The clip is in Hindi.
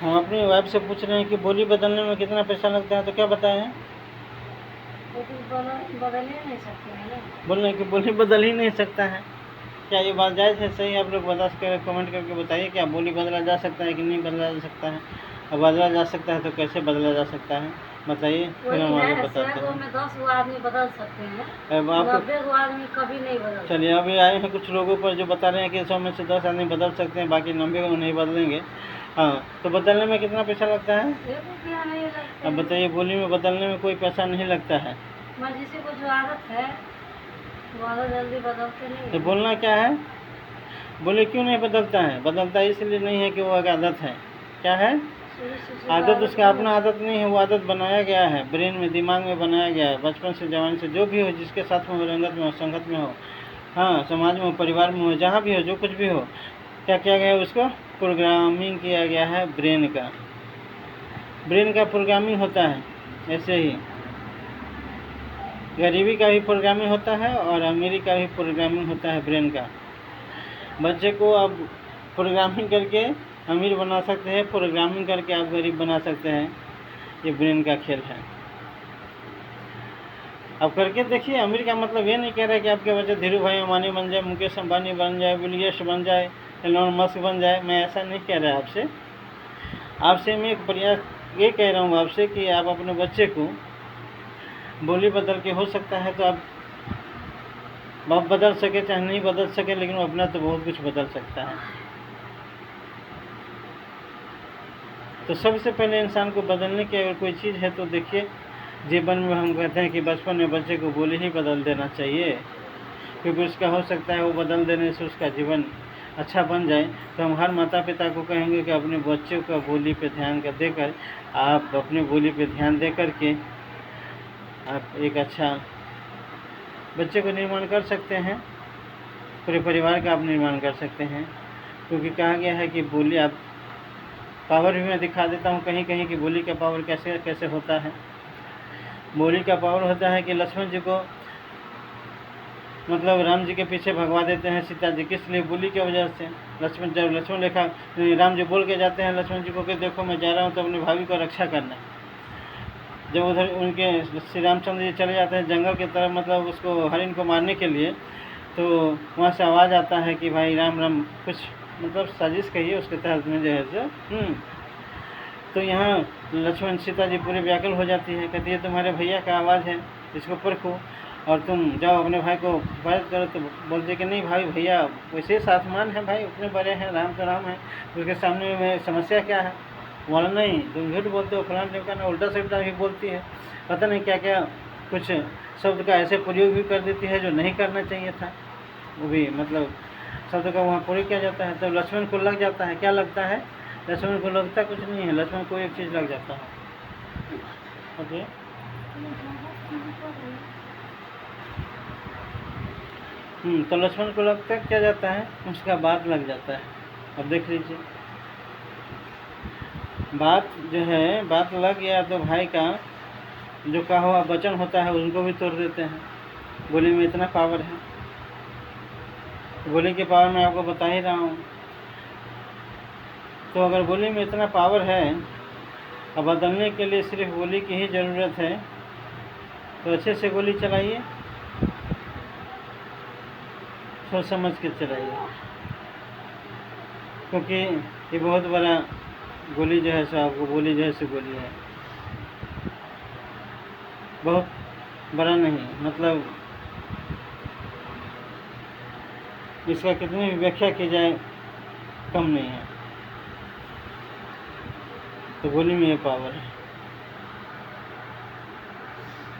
हम अपनी वाइफ से पूछ रहे हैं कि बोली बदलने में कितना पैसा लगता है, तो क्या बताएं? बदल ही नहीं सकते हैं ना। बोल रहे हैं कि बोली बदल ही नहीं सकता है। क्या ये बात जायज़ है? सही आप लोग बता कर कमेंट करके बताइए, क्या बोली बदला जा सकता है कि नहीं बदला जा सकता है? अब बदला जा सकता है तो कैसे बदला जा सकता है बताइए, फिर हम आगे बताते हैं। में 10 गो आदमी बदल सकते हैं, अब आपको 90 गो आदमी कभी नहीं बदल। चलिए, अभी आए हैं कुछ लोगों पर जो बता रहे हैं कि 100 में से 10 आदमी बदल सकते हैं, बाकी 90 को नहीं बदलेंगे। हाँ, तो बदलने में कितना पैसा लगता है? रुपया नहीं लगता। अब बताइए, बोली में बदलने में कोई पैसा नहीं लगता है। जिसे को जो आदत है वो आदत जल्दी बदलते नहीं। तो बोलना क्या है? बोले क्यों नहीं बदलता है? बदलता इसलिए नहीं है कि वो एक आदत है। क्या है? आदत उसका अपना आदत नहीं है, वो आदत बनाया गया है, ब्रेन में, दिमाग में बनाया गया है, बचपन से जवानी से, जो भी हो, जिसके साथ में हो, रंगत में हो, संगत में हो, हाँ, समाज में हो, परिवार में हो, जहाँ भी हो, जो कुछ भी हो, क्या किया गया है? उसको प्रोग्रामिंग किया गया है ब्रेन का। ब्रेन का प्रोग्रामिंग होता है। ऐसे ही गरीबी का भी प्रोग्रामिंग होता है और अमीरी का भी प्रोग्रामिंग होता है ब्रेन का। बच्चे को आप प्रोग्रामिंग करके अमीर बना सकते हैं, प्रोग्रामिंग करके आप गरीब बना सकते हैं। ये ब्रेन का खेल है। अब करके देखिए। अमीर का मतलब ये नहीं कह रहा है कि आपके बच्चे धीरू भाई अंबानी बन जाए, मुकेश अंबानी बन जाए, बिल गेट्स बन जाए, एलोन मस्क बन जाए। मैं ऐसा नहीं कह रहा आपसे मैं एक प्रयास ये कह रहा हूँ आपसे कि आप अपने बच्चे को बोली बदल के, हो सकता है तो आप बदल सके, चाहे नहीं बदल सके, लेकिन वो अपना तो बहुत कुछ बदल सकता है। तो सबसे पहले इंसान को बदलने की अगर कोई चीज़ है तो देखिए, जीवन में हम कहते हैं कि बचपन में बच्चे को बोली ही बदल देना चाहिए, क्योंकि उसका हो सकता है वो बदल देने से उसका जीवन अच्छा बन जाए। तो हम हर माता पिता को कहेंगे कि अपने बच्चों का बोली पे ध्यान देकर, आप अपने बोली पे ध्यान दे करके आप एक अच्छा बच्चे को निर्माण कर सकते हैं, पूरे परिवार का आप निर्माण कर सकते हैं। क्योंकि कहा गया है कि बोली, आप पावर भी मैं दिखा देता हूँ कहीं कहीं कि बोली का पावर कैसे कैसे होता है। बोली का पावर होता है कि लक्ष्मण जी को, मतलब राम जी के पीछे भगवा देते हैं सीता जी, किस लिए? बोली की वजह से। जब लक्ष्मण रेखा, राम जी बोल के जाते हैं लक्ष्मण जी को कि देखो मैं जा रहा हूँ तो अपनी भाभी को रक्षा करना। जब उधर उनके श्री रामचंद्र जी चले जाते हैं जंगल की तरफ, मतलब उसको हरिण को मारने के लिए, तो वहाँ से आवाज़ आता है कि भाई राम राम, कुछ मतलब साजिश कहिए उसके तहत में जो है सो। तो यहाँ लक्ष्मण सीता जी पूरे व्याकुल हो जाती है, कहती है तुम्हारे भैया का आवाज़ है, इसको परखो और तुम जाओ अपने भाई को हिफाजत करो। तो बोलते कि नहीं भाई, भैया वैसे साथमान है भाई, उतने बड़े हैं, राम तो राम है, उसके सामने में समस्या क्या है? बोला नहीं, तुम झूठ बोलते हो, फलाना ढिमकाना, उल्टा सिल्टा भी बोलती है, पता नहीं क्या क्या कुछ शब्द का ऐसे प्रयोग भी कर देती है जो नहीं करना चाहिए था, वो भी मतलब शब्द का वहाँ प्रयोग किया जाता है। तो लक्ष्मण को लग जाता है। क्या लगता है? लक्ष्मण को लगता कुछ नहीं है, लक्ष्मण को एक चीज़ लग जाता है। ओके, तो लक्ष्मण को लगता क्या जाता है? उसका बात लग जाता है। अब देख लीजिए, बात जो है, बात लग गया तो भाई का जो कहा हुआ वचन होता है उनको भी तोड़ देते हैं। बोली में इतना पावर है। बोली के पावर मैं आपको बता ही रहा हूँ। तो अगर बोली में इतना पावर है, अब बदलने के लिए सिर्फ बोली की ही ज़रूरत है, तो अच्छे से गोली चलाइए, सोच समझ के चलाइए, क्योंकि ये बहुत बड़ा गोली जो है सो आपको, बोली जो है सो गोली है, बहुत बड़ा नहीं, मतलब इसका कितनी भी व्याख्या की जाए कम नहीं है। तो बोली में ये पावर है।